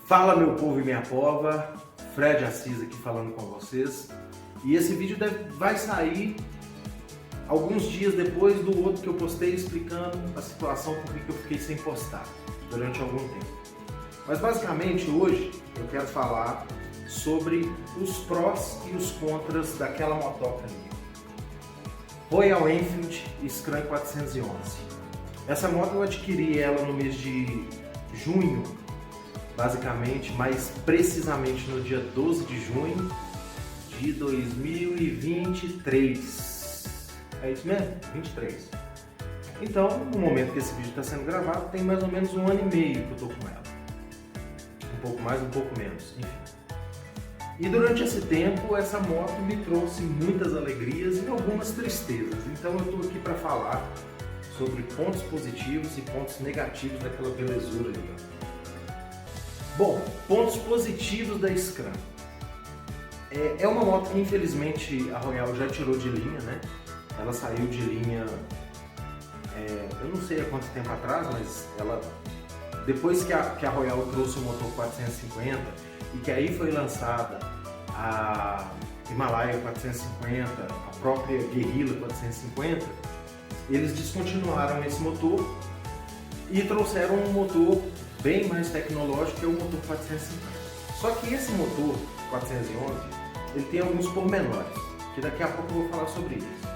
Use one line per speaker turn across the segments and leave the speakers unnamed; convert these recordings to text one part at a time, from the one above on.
Fala meu povo e minha pova, Fred Assis aqui falando com vocês. E esse vídeo vai sair alguns dias depois do outro que eu postei explicando a situação por que eu fiquei sem postar durante algum tempo. Mas basicamente hoje eu quero falar sobre os prós e os contras daquela motoca ali. Royal Enfield Scram 411. Essa moto eu adquiri ela no mês de junho, basicamente, mais precisamente no dia 12 de junho de 2023. É isso mesmo? 23. Então, no momento que esse vídeo está sendo gravado, tem mais ou menos 1 ano e meio que eu estou com ela. Um pouco mais, um pouco menos, enfim. E durante esse tempo, essa moto me trouxe muitas alegrias e algumas tristezas. Então eu estou aqui para falar sobre pontos positivos e pontos negativos daquela belezura ali. Bom, pontos positivos da Scram. É uma moto que infelizmente a Royal já tirou de linha, né? Ela saiu de linha, eu não sei há quanto tempo atrás, mas ela, depois que a Royal trouxe o motor 450 e que aí foi lançada a Himalaya 450, a própria Guerrilla 450, eles descontinuaram esse motor e trouxeram um motor bem mais tecnológico, que é o motor 450. Só que esse motor 411, ele tem alguns pormenores, que daqui a pouco eu vou falar sobre isso.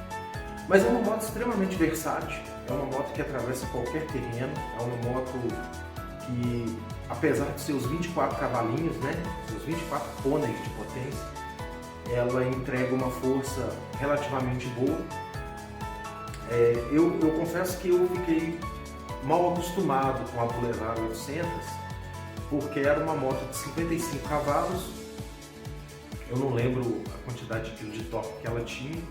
Mas é uma moto extremamente versátil, é uma moto que atravessa qualquer terreno, é uma moto que, apesar de seus 24 cavalinhos, né, seus 24 pôneis de potência, ela entrega uma força relativamente boa. Eu confesso que eu fiquei mal acostumado com a Boulevard 800, porque era uma moto de 55 cavalos, eu não lembro a quantidade de quilo de torque que ela tinha,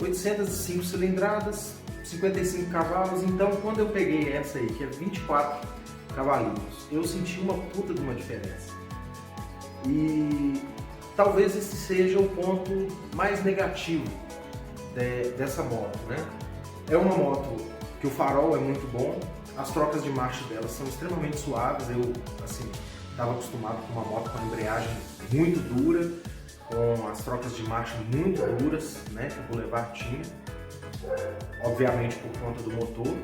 805 cilindradas, 55 cavalos, então quando eu peguei essa aí, que é 24 cavalinhos, eu senti uma puta de uma diferença. E talvez esse seja o ponto mais negativo dessa moto, né? É uma moto que o farol é muito bom, as trocas de marcha delas são extremamente suaves. Eu, assim, estava acostumado com uma moto com a embreagem muito dura, com as trocas de marcha muito duras, né, que a Boulevard tinha, obviamente por conta do motor,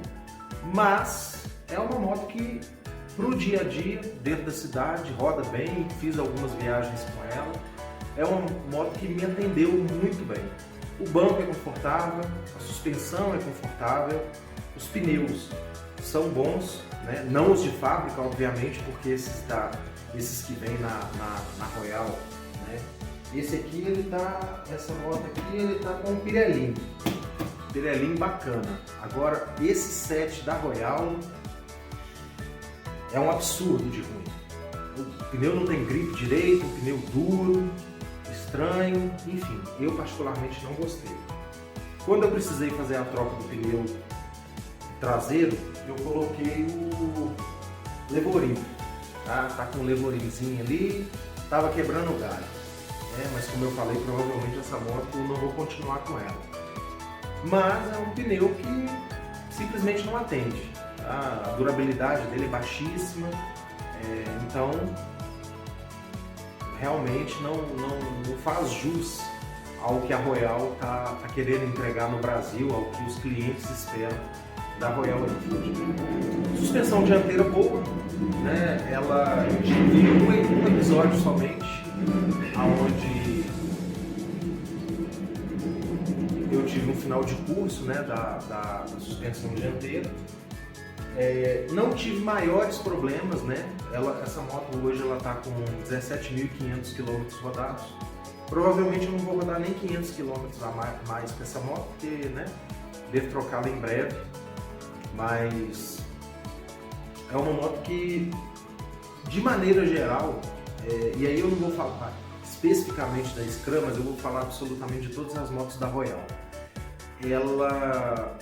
mas é uma moto que, pro dia a dia, dentro da cidade, roda bem, fiz algumas viagens com ela, é uma moto que me atendeu muito bem. O banco é confortável, a suspensão é confortável, os pneus são bons, né? Não os de fábrica, obviamente, porque esses que vêm na Royal, né? Esse aqui, essa moto aqui, ele tá com um Pirelli bacana. Agora, esse set da Royal é um absurdo de ruim. O pneu não tem grip direito, o pneu duro, estranho, enfim, eu particularmente não gostei. Quando eu precisei fazer a troca do pneu traseiro, eu coloquei o Levorin, tá com o Levorinzinho ali, tava quebrando o galho, mas como eu falei, provavelmente essa moto eu não vou continuar com ela. Mas é um pneu que simplesmente não atende, tá? A durabilidade dele é baixíssima, então realmente não faz jus ao que a Royal tá querendo entregar no Brasil, ao que os clientes esperam da Royal Enfield. Suspensão dianteira boa, né? Ela tive um episódio somente, aonde eu tive um final de curso, né, da suspensão dianteira. Não tive maiores problemas, né? Essa moto hoje ela está com 17.500 km rodados. Provavelmente eu não vou rodar nem 500 km a mais com essa moto, porque, né, devo trocá-la em breve. Mas é uma moto que, de maneira geral, e aí eu não vou falar especificamente da Scram, mas eu vou falar absolutamente de todas as motos da Royal.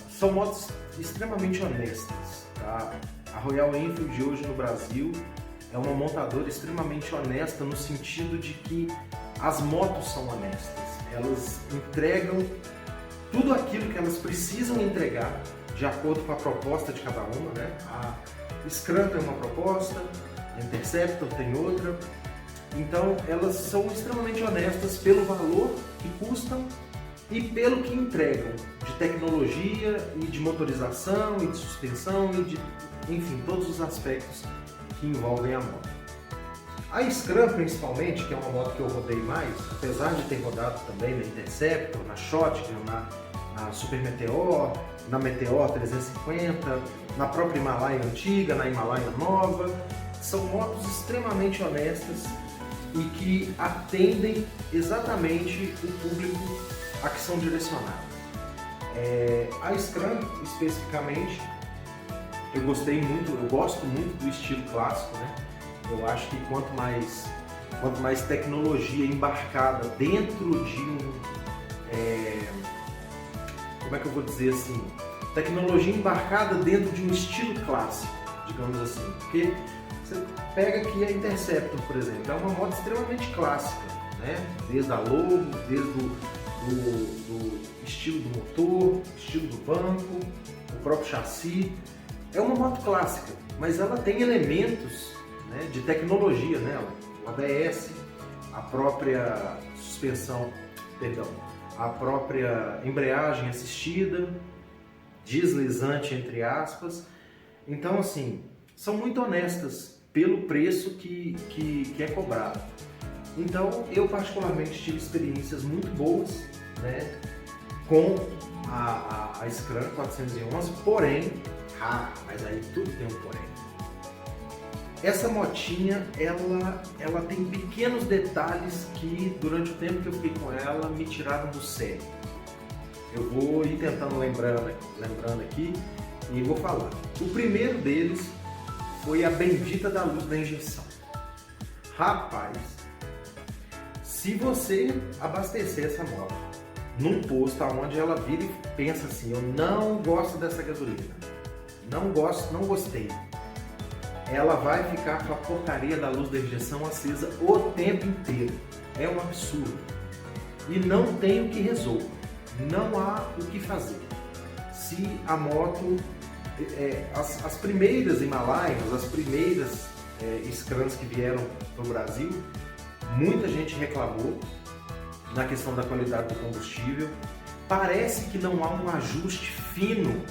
São motos extremamente honestas, tá? A Royal Enfield hoje no Brasil é uma montadora extremamente honesta no sentido de que as motos são honestas. Elas entregam tudo aquilo que elas precisam entregar de acordo com a proposta de cada uma, né? A Scram tem uma proposta, a Interceptor tem outra. Então elas são extremamente honestas pelo valor que custam e pelo que entregam de tecnologia e de motorização e de suspensão e de, enfim, todos os aspectos que envolvem a moto. A Scram, principalmente, que é uma moto que eu rodei mais, apesar de ter rodado também na Interceptor, na Shotgun, na Super Meteor, na Meteor 350, na própria Himalaia antiga, na Himalaia nova, são motos extremamente honestas e que atendem exatamente o público a que são direcionadas. A Scram, especificamente, eu gosto muito do estilo clássico, né? Eu acho que quanto mais tecnologia embarcada dentro de como é que eu vou dizer assim? Tecnologia embarcada dentro de um estilo clássico, digamos assim. Porque você pega aqui a Interceptor, por exemplo, é uma moto extremamente clássica, né? Desde a logo, desde do estilo do motor, estilo do banco, o próprio chassi. É uma moto clássica, mas ela tem elementos, né, de tecnologia nela, o ABS, a própria suspensão, a própria embreagem assistida, deslizante entre aspas. Então assim, são muito honestas pelo preço que é cobrado. Então eu particularmente tive experiências muito boas, né, com a Scram 411, porém, mas aí tudo tem um porém. Essa motinha, ela tem pequenos detalhes que durante o tempo que eu fiquei com ela me tiraram do sério. Eu vou ir tentando lembrando aqui e vou falar. O primeiro deles foi a bendita da luz da injeção. Rapaz, se você abastecer essa moto num posto onde ela vira e pensa assim, eu não gosto dessa gasolina, não gostei, ela vai ficar com a porcaria da luz da injeção acesa o tempo inteiro. É um absurdo. E não tem o que resolver. Não há o que fazer. Se a moto... as primeiras Himalaias, as primeiras Scrams que vieram para o Brasil, muita gente reclamou na questão da qualidade do combustível. Parece que não há um ajuste fino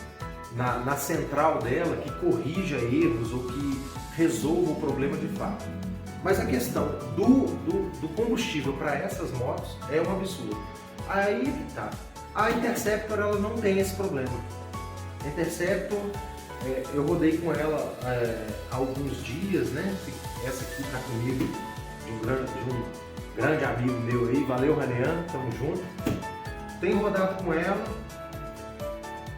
na central dela que corrija erros ou que resolva o problema de fato. Mas a questão do combustível para essas motos é um absurdo. Aí tá. A Interceptor ela não tem esse problema. A Interceptor, eu rodei com ela há alguns dias, né? Essa aqui está comigo de um grande amigo meu aí, valeu Ranian, tamo junto. Tenho rodado com ela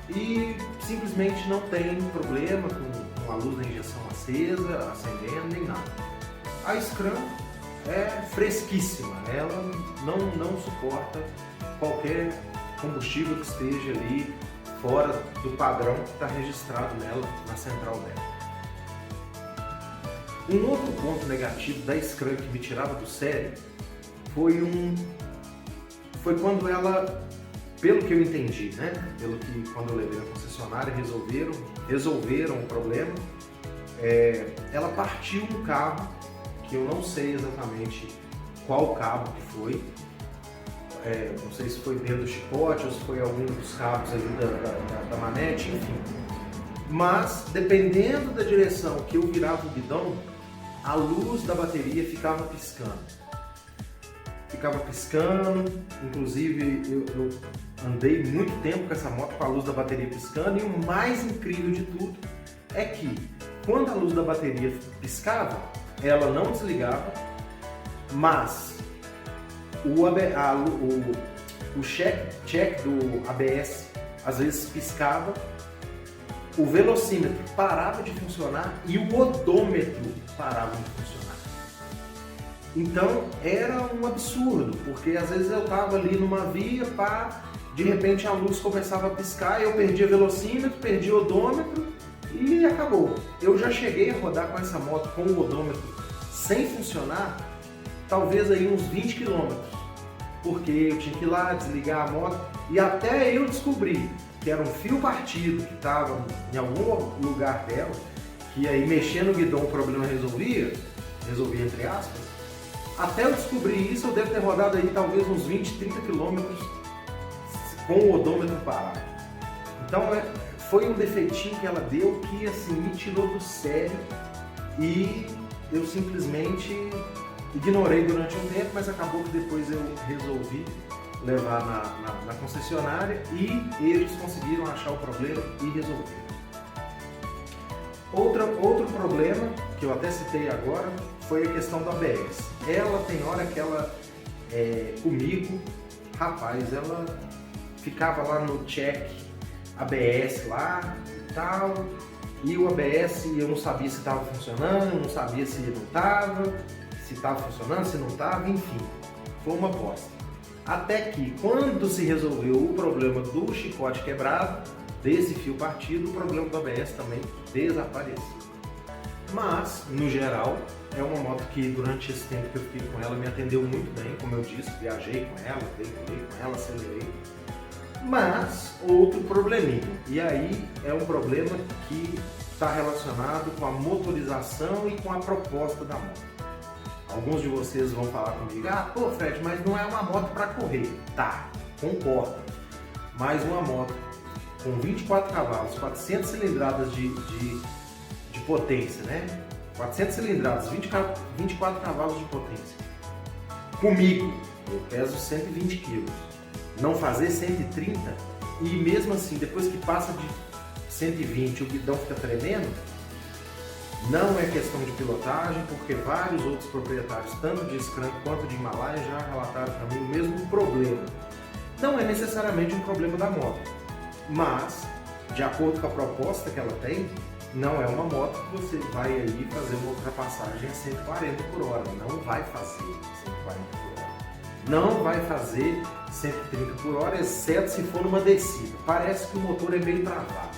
e simplesmente não tem problema com a luz da injeção acesa, acendendo, nem nada. A Scram é fresquíssima, ela não suporta qualquer combustível que esteja ali fora do padrão que está registrado nela, na central dela. Um outro ponto negativo da Scram que me tirava do sério foi quando ela, pelo que eu entendi, né? Pelo que quando eu levei na concessionária resolveram o problema, ela partiu um cabo, que eu não sei exatamente qual cabo que foi, não sei se foi dentro do chicote ou se foi algum dos cabos ali da manete, enfim. Mas, dependendo da direção que eu virava o guidão, a luz da bateria ficava piscando. Inclusive eu andei muito tempo com essa moto com a luz da bateria piscando, e o mais incrível de tudo é que quando a luz da bateria piscava, ela não desligava, mas o check do ABS às vezes piscava, o velocímetro parava de funcionar e o odômetro parava de funcionar. Então era um absurdo, porque às vezes eu estava ali numa via, de repente a luz começava a piscar, eu perdia velocímetro, perdia odômetro e acabou. Eu já cheguei a rodar com essa moto com o odômetro sem funcionar, talvez aí uns 20 km, porque eu tinha que ir lá desligar a moto e até eu descobri que era um fio partido que estava em algum lugar dela, que aí mexendo no guidão o problema resolvia entre aspas, até eu descobrir isso eu devo ter rodado aí talvez uns 20, 30 quilômetros com o odômetro parado. Então foi um defeitinho que ela deu que assim, me tirou do sério e eu simplesmente ignorei durante um tempo, mas acabou que depois eu resolvi levar na concessionária e eles conseguiram achar o problema e resolver. Outro problema, que eu até citei agora, foi a questão da ABS. Ela tem hora que ela, comigo, rapaz, ela ficava lá no check ABS lá e tal, e o ABS eu não sabia se estava funcionando, não sabia se não estava, se estava funcionando, se não estava, enfim, foi uma bosta. Até que, quando se resolveu o problema do chicote quebrado, desse fio partido, o problema do ABS também desapareceu. Mas, no geral, é uma moto que durante esse tempo que eu fiquei com ela me atendeu muito bem, como eu disse, viajei com ela, veiculei com ela, acelerei. Mas, outro probleminha, e aí é um problema que está relacionado com a motorização e com a proposta da moto. Alguns de vocês vão falar comigo, pô Fred, mas não é uma moto para correr. Tá, concordo, mas uma moto com 24 cavalos, 400 cilindradas de potência, né? 400 cilindradas, 24 cavalos de potência. Comigo, eu peso 120 quilos. Não fazer 130 e mesmo assim, depois que passa de 120 o guidão fica tremendo, não é questão de pilotagem, porque vários outros proprietários, tanto de Scram quanto de Himalaia, já relataram para mim o mesmo problema. Não é necessariamente um problema da moto, mas, de acordo com a proposta que ela tem, não é uma moto que você vai aí fazer uma ultrapassagem a 140 por hora. Não vai fazer 140 por hora. Não vai fazer 130 por hora, exceto se for numa descida. Parece que o motor é meio travado.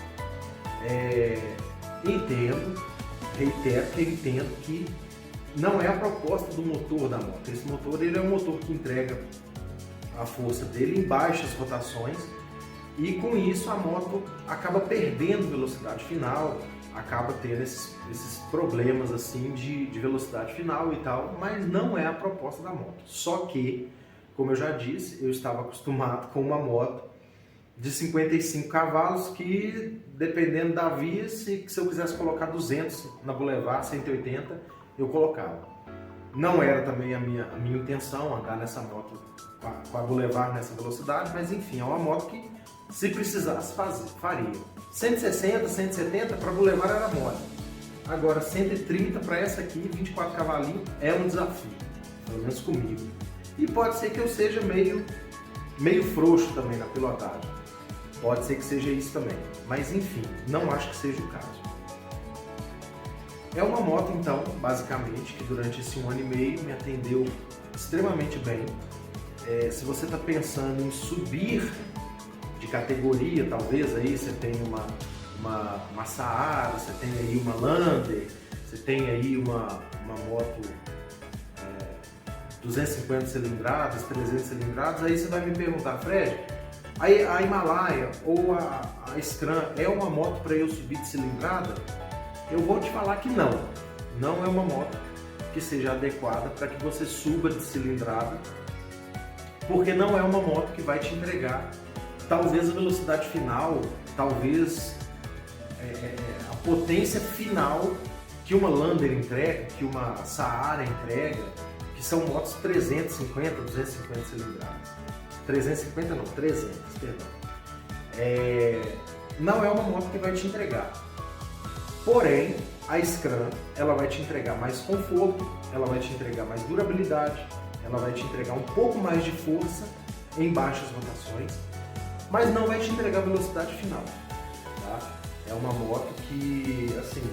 Reitero que eu entendo que não é a proposta do motor da moto. Esse motor ele é um motor que entrega a força dele em baixas rotações e com isso a moto acaba perdendo velocidade final, acaba tendo esses problemas assim de velocidade final e tal, mas não é a proposta da moto. Só que, como eu já disse, eu estava acostumado com uma moto de 55 cavalos que, dependendo da via, se eu quisesse colocar 200 na Boulevard, 180, eu colocava. Não era também a minha intenção andar nessa moto com a Boulevard nessa velocidade, mas enfim, é uma moto que, se precisasse faria. 160, 170 para Boulevard era mole. Agora 130 para essa aqui, 24 cavalinhos, é um desafio, pelo menos comigo. E pode ser que eu seja meio frouxo também na pilotagem. Pode ser que seja isso também, mas enfim, não acho que seja o caso. É uma moto então, basicamente, que durante esse 1 ano e meio me atendeu extremamente bem. Se você está pensando em subir de categoria, talvez aí você tem uma Saara, você tem aí uma Lander, você tem aí uma moto 250 cilindradas, 300 cilindradas, aí você vai me perguntar, Fred, a Himalaia ou a Scram é uma moto para eu subir de cilindrada? Eu vou te falar que não é uma moto que seja adequada para que você suba de cilindrada, porque não é uma moto que vai te entregar talvez a velocidade final, talvez a potência final que uma Lander entrega, que uma Saara entrega, que são motos 350, 250 cilindradas. 350 não, 300, perdão. Não é uma moto que vai te entregar. Porém, a Scram, ela vai te entregar mais conforto, ela vai te entregar mais durabilidade, ela vai te entregar um pouco mais de força em baixas rotações, mas não vai te entregar velocidade final, tá? É uma moto que, assim,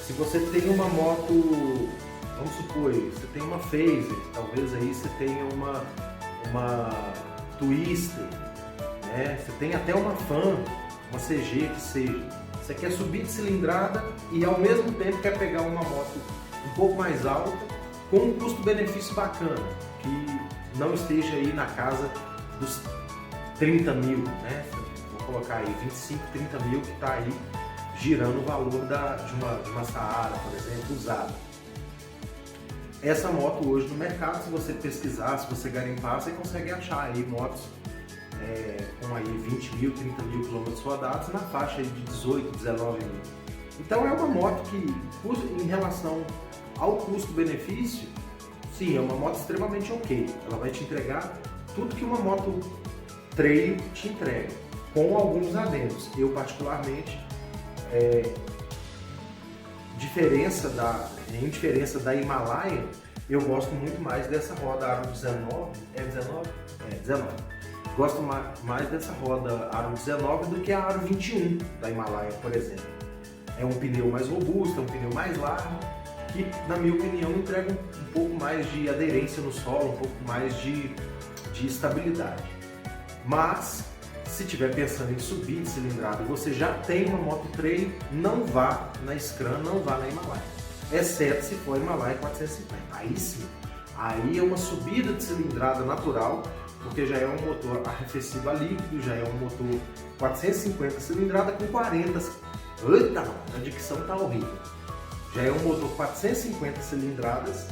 se você tem uma moto, vamos supor, você tem uma Phaser, talvez aí você tenha uma Twister, né? Você tem até uma Fan, uma CG que seja. Você quer subir de cilindrada e ao mesmo tempo quer pegar uma moto um pouco mais alta com um custo-benefício bacana, que não esteja aí na casa dos 30 mil, né? Vou colocar aí 25, 30 mil que está aí girando o valor de uma Saara, por exemplo, usada. Essa moto hoje no mercado, se você pesquisar, se você garimpar, você consegue achar aí motos com aí 20 mil, 30 mil quilômetros rodados na faixa aí de 18, 19 mil. Então é uma moto que, em relação ao custo-benefício, sim, é uma moto extremamente ok. Ela vai te entregar tudo que uma moto trail te entrega, com alguns adendos. Eu particularmente, em diferença da Himalaia, eu gosto muito mais dessa roda Aro 19, 19. Gosto mais dessa roda Aro 19 do que a Aro 21 da Himalaia, por exemplo. É um pneu mais robusto, é um pneu mais largo, que na minha opinião entrega um pouco mais de aderência no solo, um pouco mais de estabilidade. Mas, se estiver pensando em subir de cilindrada e você já tem uma moto trail, não vá na Scram, não vá na Himalaia. Exceto se for Himalaia 450. Aí sim, aí é uma subida de cilindrada natural, porque já é um motor arrefecido a líquido, já é um motor 450 cilindrada com 40. Eita, a dicção tá horrível. Já é um motor 450 cilindradas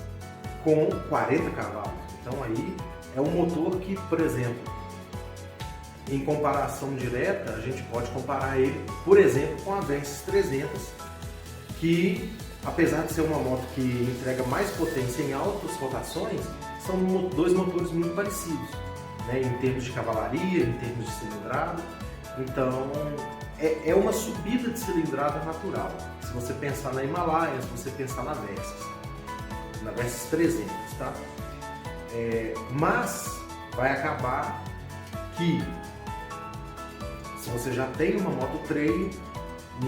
com 40 cavalos. Então aí é um motor que, por exemplo, em comparação direta, a gente pode comparar ele, por exemplo, com a Versys 300, que apesar de ser uma moto que entrega mais potência em altas rotações, são dois motores muito parecidos, né, em termos de cavalaria, em termos de cilindrada. Então é uma subida de cilindrada natural. Se você pensar na Himalaia, se você pensar na Versys 300, tá? Mas vai acabar que, se você já tem uma moto trail,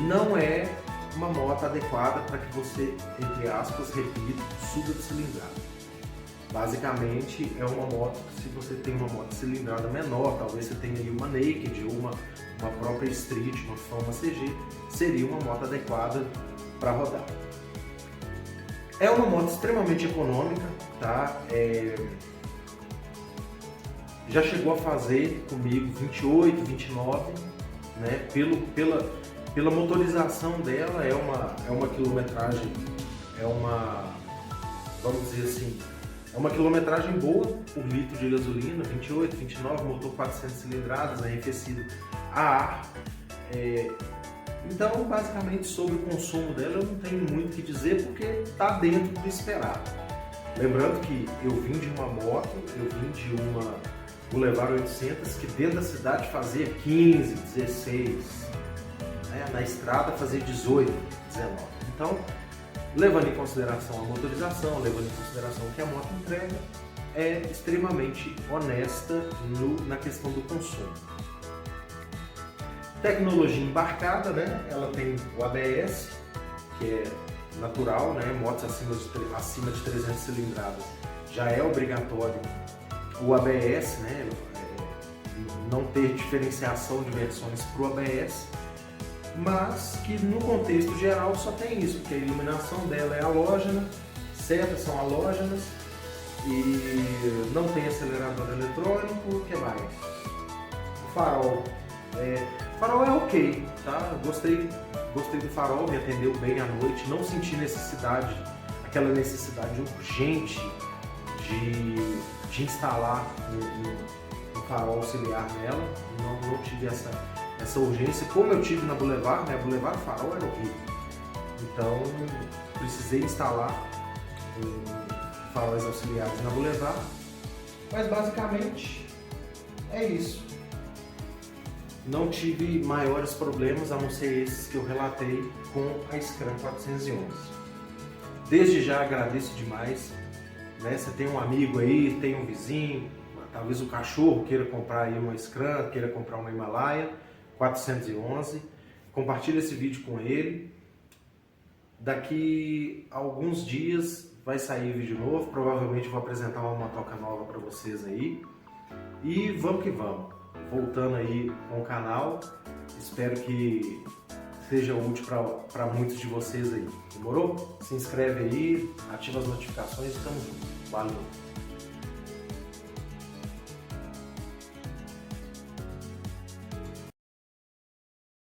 não é uma moto adequada para que você, entre aspas, repito, suba de cilindrada. Basicamente é uma moto que, se você tem uma moto de cilindrada menor, talvez você tenha aí uma Naked ou uma própria Street, uma Fama CG, seria uma moto adequada para rodar. É uma moto extremamente econômica, tá? Já chegou a fazer comigo 28, 29, né? Pela motorização dela, é uma quilometragem, vamos dizer assim, é uma quilometragem boa por litro de gasolina, 28, 29, motor 400 cilindradas, arrefecido a ar. Então, basicamente, sobre o consumo dela, eu não tenho muito o que dizer, porque está dentro do esperado. Lembrando que eu vim de uma moto, eu vim de uma Boulevard 800, que dentro da cidade fazia 15, 16, né? Na estrada fazia 18, 19. Então, levando em consideração a motorização, levando em consideração o que a moto entrega, é extremamente honesta na questão do consumo. Tecnologia embarcada, né? Ela tem o ABS, que é natural, né? Motos acima de 300 cilindradas já é obrigatório o ABS, né? Não ter diferenciação de versões para o ABS, mas que no contexto geral só tem isso, porque a iluminação dela é halógena, setas são halógenas e não tem acelerador eletrônico. O que mais? O farol. O farol é ok, tá? Gostei do farol, me atendeu bem à noite, não senti aquela necessidade urgente de instalar um farol auxiliar nela, não tive essa urgência, como eu tive na Boulevard, né? A Boulevard, o farol era horrível, então precisei instalar faróis auxiliares na Boulevard, mas basicamente é isso. Não tive maiores problemas, a não ser esses que eu relatei com a Scram 411. Desde já agradeço demais, né? Você tem um amigo aí, tem um vizinho, talvez o cachorro queira comprar aí uma Scram, queira comprar uma Himalaia 411, compartilha esse vídeo com ele. Daqui a alguns dias vai sair vídeo novo, provavelmente vou apresentar uma motoca nova para vocês aí. E vamos que vamos. Voltando aí com o canal, espero que seja útil para muitos de vocês aí. Demorou? Se inscreve aí, ativa as notificações e tamo junto. Valeu!